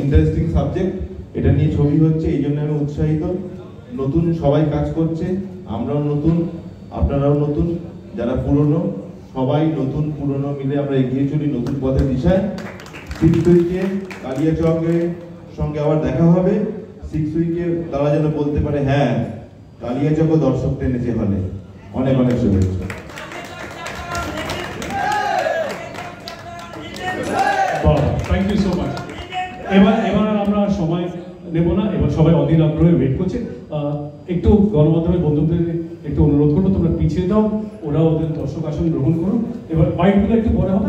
Interesting subject, এটা নিয়ে ছবি হচ্ছে, এই জন্য আমি উৎসাহিত। নতুন সবাই কাজ করছে, আমরাও নতুন, আপনারাও নতুন, যারা পুরনো সবাই নতুন পুরনো মিলে আমরা এগিয়ে চলি নতুন পথের দিশায়। 6 উইকে কালিয়াচকের সঙ্গে আবার দেখা হবে। 6 উইকে তারা যেন বলতে পারে হ্যাঁ কালিয়াচকও দর্শক টেনেছে হলে। অনেক অনেক শুভেচ্ছা। Thank you so much. এবার আমরা সময় নেব না, এবার সবাই অধীর আগ্রহে ওয়েট করছে। একটু গণমাধ্যমের বন্ধুদের একটু অনুরোধ করবো, তোমরা পিছিয়ে দাও, ওরা ওদের দর্শক আসন গ্রহণ করো। এবার বাইকগুলো একটু পরে হবে।